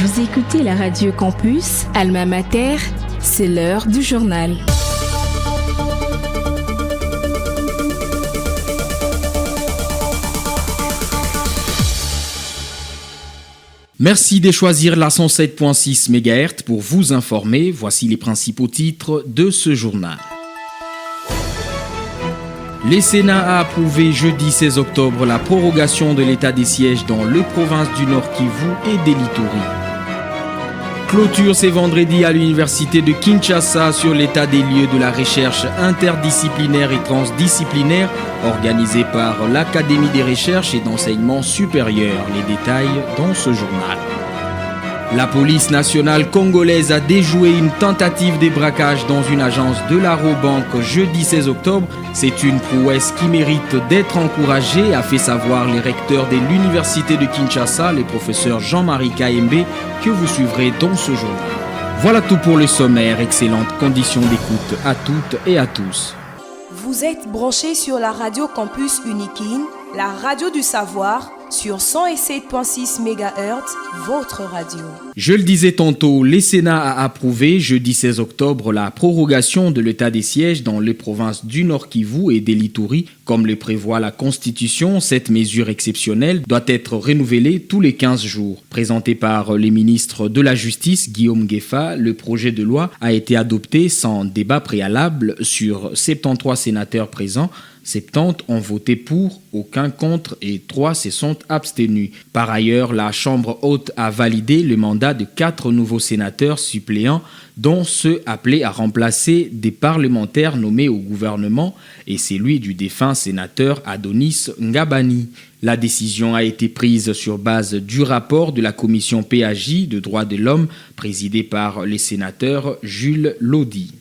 Vous écoutez la Radio Campus, Alma Mater, c'est l'heure du journal. Merci de choisir la 107.6 MHz pour vous informer. Voici les principaux titres de ce journal. Le Sénat a approuvé jeudi 16 octobre la prorogation de l'état des sièges dans les provinces du Nord Kivu et de l'Ituri. Clôture ce vendredi à l'université de Kinshasa sur l'état des lieux de la recherche interdisciplinaire et transdisciplinaire organisée par l'Académie des recherches et d'enseignement supérieur. Les détails dans ce journal. La police nationale congolaise a déjoué une tentative de braquage dans une agence de la Rabobank jeudi 16 octobre. C'est une prouesse qui mérite d'être encouragée, a fait savoir le recteur de l'université de Kinshasa, le professeur Jean-Marie Kayembe, que vous suivrez dans ce journal. Voilà tout pour le sommaire. Excellentes conditions d'écoute à toutes et à tous. Vous êtes branchés sur la Radio Campus Unikin, la radio du savoir, sur 107.6 MHz, votre radio. Je le disais tantôt, le Sénat a approuvé jeudi 16 octobre la prorogation de l'état des sièges dans les provinces du Nord Kivu et de l'Ituri. Comme le prévoit la Constitution, cette mesure exceptionnelle doit être renouvelée tous les 15 jours. Présenté par les ministres de la Justice, Guillaume Gueffa, le projet de loi a été adopté sans débat préalable sur 73 sénateurs présents. 70 ont voté pour, aucun contre et 3 se sont abstenus. Par ailleurs, la Chambre haute a validé le mandat de 4 nouveaux sénateurs suppléants, dont ceux appelés à remplacer des parlementaires nommés au gouvernement et celui du défunt sénateur Adonis Ngabani. La décision a été prise sur base du rapport de la commission PAJ de droits de l'homme présidée par le sénateur Jules Lodi.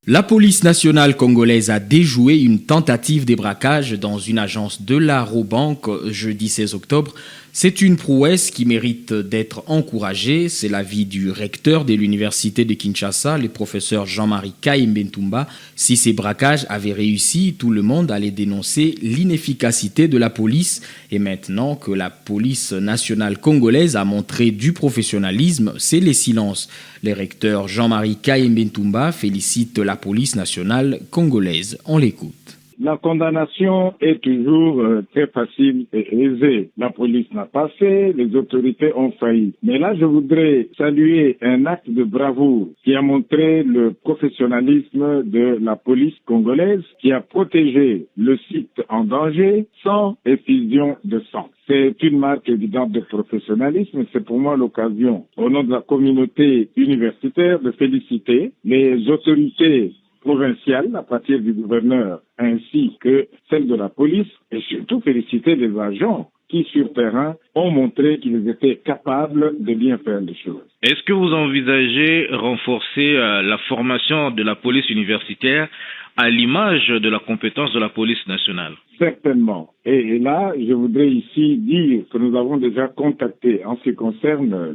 La police nationale congolaise a déjoué une tentative de braquage dans une agence de la Rabobank jeudi 16 octobre. C'est une prouesse qui mérite d'être encouragée. C'est l'avis du recteur de l'université de Kinshasa, le professeur Jean-Marie Kayembe. Si ces braquages avaient réussi, tout le monde allait dénoncer l'inefficacité de la police. Et maintenant que la police nationale congolaise a montré du professionnalisme, c'est le silence. Le recteur Jean-Marie Kayembe félicite la police nationale congolaise. On l'écoute. La condamnation est toujours très facile et aisée. La police n'a pas fait, les autorités ont failli. Mais là, je voudrais saluer un acte de bravoure qui a montré le professionnalisme de la police congolaise qui a protégé le site en danger sans effusion de sang. C'est une marque évidente de professionnalisme. C'est pour moi l'occasion, au nom de la communauté universitaire, de féliciter les autorités provinciale à partir du gouverneur ainsi que celle de la police et surtout féliciter les agents qui sur terrain ont montré qu'ils étaient capables de bien faire les choses. Est-ce que vous envisagez renforcer la formation de la police universitaire à l'image de la compétence de la police nationale? Certainement. Et là, je voudrais ici dire que nous avons déjà contacté en ce qui concerne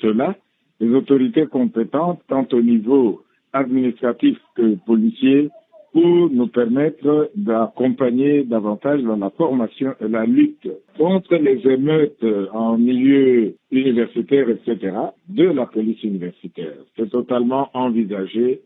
cela les autorités compétentes tant au niveau administratif que policiers pour nous permettre d'accompagner davantage dans la formation et la lutte contre les émeutes en milieu universitaire, etc., de la police universitaire. C'est totalement envisagé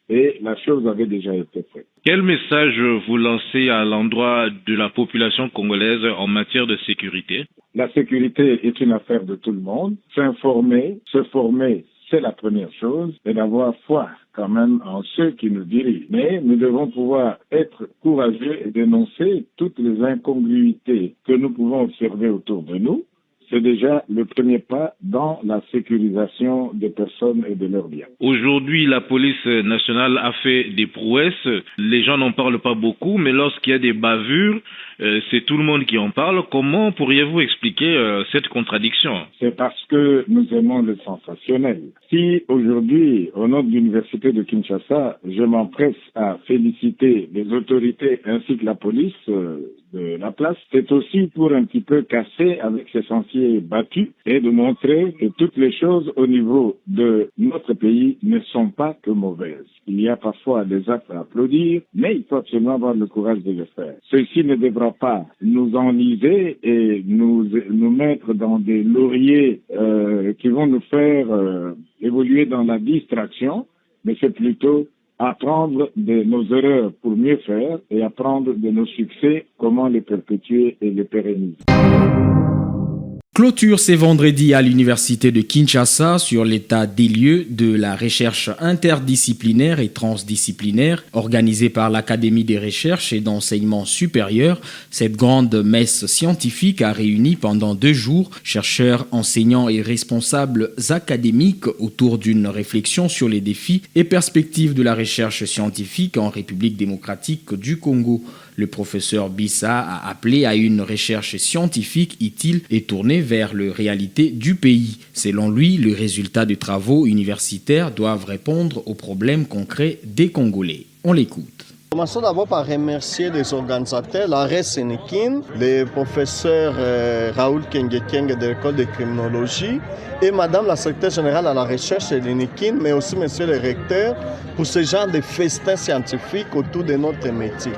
et la chose avait déjà été faite. Quel message vous lancez à l'endroit de la population congolaise en matière de sécurité? La sécurité est une affaire de tout le monde. S'informer, se former, c'est la première chose, et d'avoir foi quand même en ceux qui nous dirigent. Mais nous devons pouvoir être courageux et dénoncer toutes les incongruités que nous pouvons observer autour de nous. C'est déjà le premier pas dans la sécurisation des personnes et de leurs biens. Aujourd'hui, la police nationale a fait des prouesses. Les gens n'en parlent pas beaucoup, mais lorsqu'il y a des bavures, c'est tout le monde qui en parle. Comment pourriez-vous expliquer cette contradiction? C'est parce que nous aimons le sensationnel. Si aujourd'hui, au nom de l'université de Kinshasa, je m'empresse à féliciter les autorités ainsi que la police, de la place. C'est aussi pour un petit peu casser avec ces sentiers battus et de montrer que toutes les choses au niveau de notre pays ne sont pas que mauvaises. Il y a parfois des actes à applaudir, mais il faut absolument avoir le courage de le faire. Ceci ne devra pas nous enliser et nous mettre dans des lauriers qui vont nous faire évoluer dans la distraction, mais c'est plutôt apprendre de nos erreurs pour mieux faire et apprendre de nos succès, comment les perpétuer et les pérenniser. Clôture ce vendredi à l'université de Kinshasa sur l'état des lieux de la recherche interdisciplinaire et transdisciplinaire organisée par l'Académie des recherches et d'enseignement supérieur. Cette grande messe scientifique a réuni pendant 2 jours chercheurs, enseignants et responsables académiques autour d'une réflexion sur les défis et perspectives de la recherche scientifique en République démocratique du Congo. Le professeur Bissa a appelé à une recherche scientifique utile et tournée vers les réalités du pays. Selon lui, les résultats de travaux universitaires doivent répondre aux problèmes concrets des Congolais. On l'écoute. Commençons d'abord par remercier les organisateurs, la RES-Sénékin, le professeur Raoul Kengekeng de l'école de criminologie et madame la secrétaire générale à la recherche de l'Inikin, mais aussi monsieur le recteur, pour ce genre de festin scientifique autour de notre métier.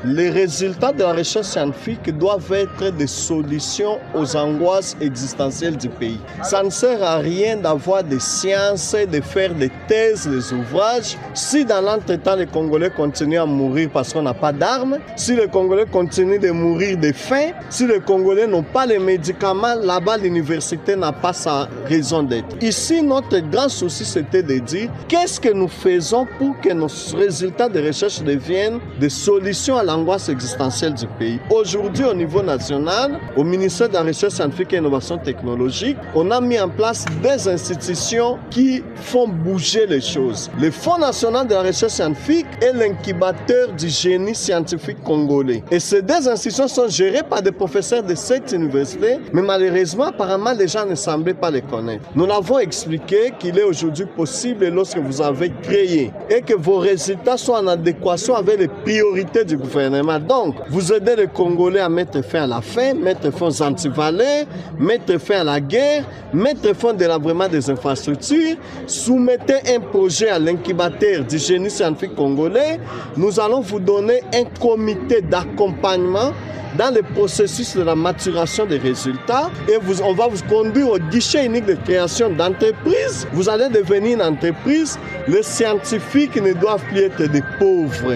Les résultats de la recherche scientifique doivent être des solutions aux angoisses existentielles du pays. Ça ne sert à rien d'avoir des sciences, de faire des thèses, des ouvrages, si dans l'entretemps les Congolais continuent à mourir parce qu'on n'a pas d'armes, si les Congolais continuent de mourir de faim, si les Congolais n'ont pas les médicaments, là-bas l'université n'a pas sa raison d'être. Ici, notre grand souci, c'était de dire qu'est-ce que nous faisons pour que nos résultats de recherche deviennent des solutions à l'angoisse existentielle du pays. Aujourd'hui, au niveau national, au ministère de la Recherche scientifique et Innovation technologique, on a mis en place des institutions qui font bouger les choses. Le Fonds national de la recherche scientifique est l'incubateur du génie scientifique congolais. Et ces 2 institutions sont gérées par des professeurs de cette université, mais malheureusement, apparemment, les gens ne semblaient pas les connaître. Nous l'avons expliqué qu'il est aujourd'hui possible, lorsque vous avez créé et que vos résultats soient en adéquation avec les priorités du gouvernement. Donc, vous aidez les Congolais à mettre fin à la faim, mettre fin aux antivaleurs, mettre fin à la guerre, mettre fin au délabrement des infrastructures, soumettez un projet à l'incubateur du génie scientifique congolais. Nous allons vous donner un comité d'accompagnement dans le processus de la maturation des résultats et on va vous conduire au guichet unique de création d'entreprise. Vous allez devenir une entreprise. Les scientifiques ne doivent plus être des pauvres.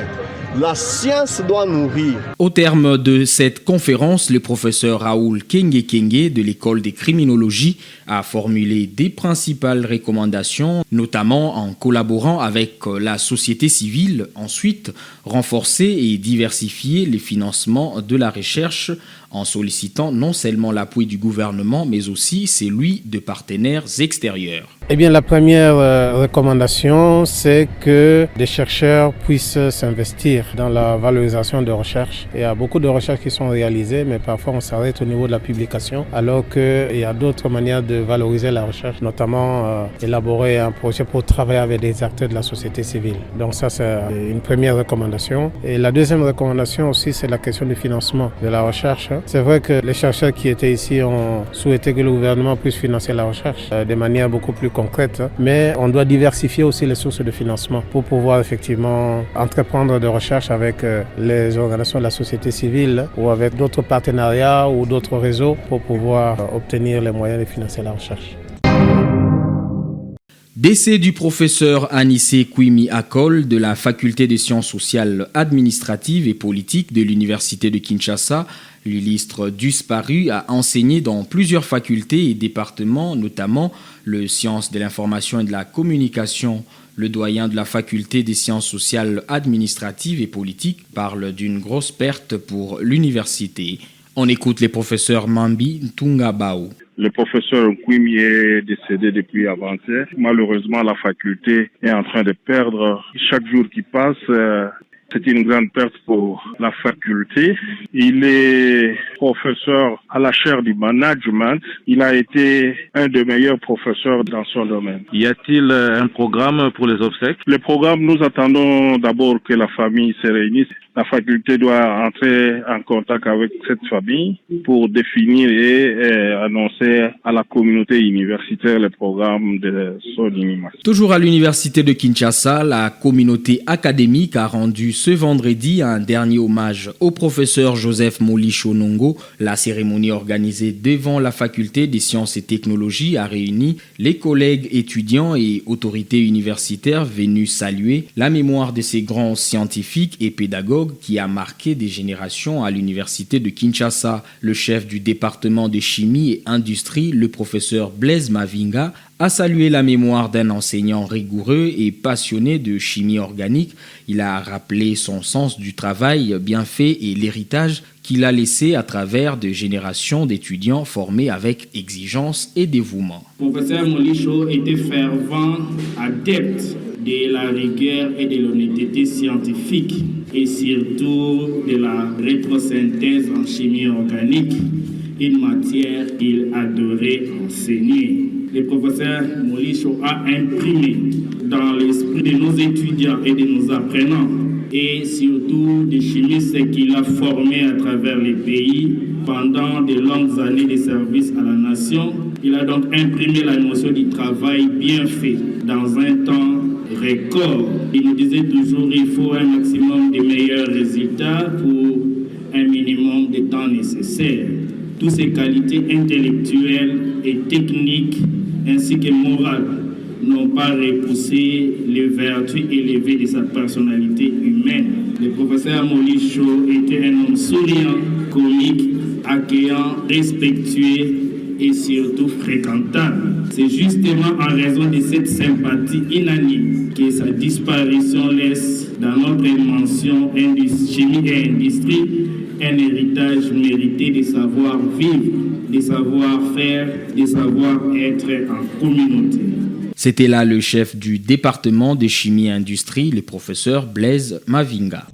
La science doit nourrir. Au terme de cette conférence, le professeur Raoul Kengekenge de l'école de criminologie a formulé des principales recommandations, notamment en collaborant avec la société civile. Ensuite, renforcer et diversifier les financements de la recherche en sollicitant non seulement l'appui du gouvernement, mais aussi celui de partenaires extérieurs. Eh bien, la première recommandation, c'est que des chercheurs puissent s'investir dans la valorisation de recherche. Il y a beaucoup de recherches qui sont réalisées, mais parfois on s'arrête au niveau de la publication, alors qu'il y a d'autres manières de valoriser la recherche, notamment élaborer un projet pour travailler avec des acteurs de la société civile. Donc ça, c'est une première recommandation. Et la deuxième recommandation aussi, c'est la question du financement de la recherche. C'est vrai que les chercheurs qui étaient ici ont souhaité que le gouvernement puisse financer la recherche de manière beaucoup plus concrète, mais on doit diversifier aussi les sources de financement pour pouvoir effectivement entreprendre de recherche avec les organisations de la société civile ou avec d'autres partenariats ou d'autres réseaux pour pouvoir obtenir les moyens de financer la recherche. Décès du professeur Anissé Kwimi Akol de la faculté des sciences sociales administratives et politiques de l'université de Kinshasa. L'illustre disparu a enseigné dans plusieurs facultés et départements, notamment le sciences de l'information et de la communication. Le doyen de la faculté des sciences sociales administratives et politiques parle d'une grosse perte pour l'université. On écoute les professeurs Mambi Ntungabao. Le professeur Kwimi est décédé depuis avant-hier. Malheureusement, la faculté est en train de perdre. Chaque jour qui passe, C'est une grande perte pour la faculté. Il est professeur à la chaire du management. Il a été un des meilleurs professeurs dans son domaine. Y a-t-il un programme pour les obsèques? Le programme, nous attendons d'abord que la famille se réunisse. La faculté doit entrer en contact avec cette famille pour définir et annoncer à la communauté universitaire le programme de son inhumation. Toujours à l'université de Kinshasa, la communauté académique a rendu ce vendredi un dernier hommage au professeur Joseph Moli Chonongo. La cérémonie organisée devant la faculté des sciences et technologies a réuni les collègues étudiants et autorités universitaires venus saluer la mémoire de ces grands scientifiques et pédagogues qui a marqué des générations à l'université de Kinshasa. Le chef du département de chimie et industrie, le professeur Blaise Mavinga, a salué la mémoire d'un enseignant rigoureux et passionné de chimie organique. Il a rappelé son sens du travail bien fait et l'héritage qu'il a laissé à travers des générations d'étudiants formés avec exigence et dévouement. Le professeur Molicho était fervent adepte de la rigueur et de l'honnêteté scientifique et surtout de la rétrosynthèse en chimie organique, une matière qu'il adorait enseigner. Le professeur Molicho a imprimé dans l'esprit de nos étudiants et de nos apprenants et surtout des chimistes qu'il a formés à travers les pays pendant de longues années de service à la nation. Il a donc imprimé la notion du travail bien fait dans un temps record. Il nous disait toujours qu'il faut un maximum de meilleurs résultats pour un minimum de temps nécessaire. Toutes ces qualités intellectuelles et techniques ainsi que morales n'ont pas repoussé les vertus élevées de sa personnalité humaine. Le professeur Molicho était un homme souriant, comique, accueillant, respectueux et surtout fréquentable. C'est justement en raison de cette sympathie unanime que sa disparition laisse dans notre mention chimie et industrie un héritage mérité de savoir-vivre, de savoir-faire, de savoir-être en communauté. C'était là le chef du département de chimie et industrie, le professeur Blaise Mavinga.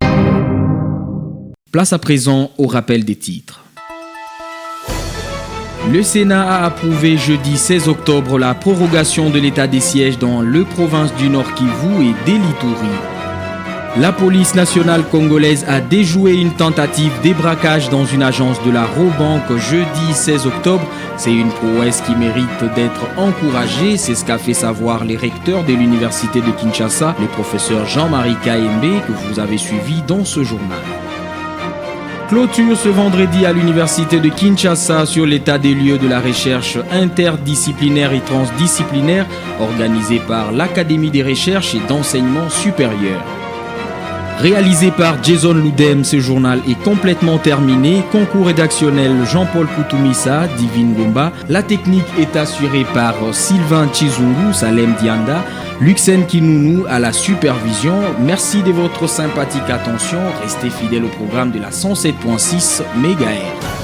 Place à présent au rappel des titres. Le Sénat a approuvé jeudi 16 octobre la prorogation de l'état des sièges dans le province du Nord Kivu et d'Elituri. La police nationale congolaise a déjoué une tentative d'ébraquage dans une agence de la Robank jeudi 16 octobre. C'est une prouesse qui mérite d'être encouragée. C'est ce qu'a fait savoir les recteurs de l'université de Kinshasa, le professeur Jean-Marie Kaembe, que vous avez suivi dans ce journal. Clôture ce vendredi à l'université de Kinshasa sur l'état des lieux de la recherche interdisciplinaire et transdisciplinaire organisée par l'Académie des recherches et d'enseignement supérieur. Réalisé par Jason Loudem, ce journal est complètement terminé. Concours rédactionnel Jean-Paul Koutoumissa, Divine Gomba. La technique est assurée par Sylvain Chizungu, Salem Dianda, Luxen Kinounou à la supervision. Merci de votre sympathique attention. Restez fidèles au programme de la 107.6 MHz.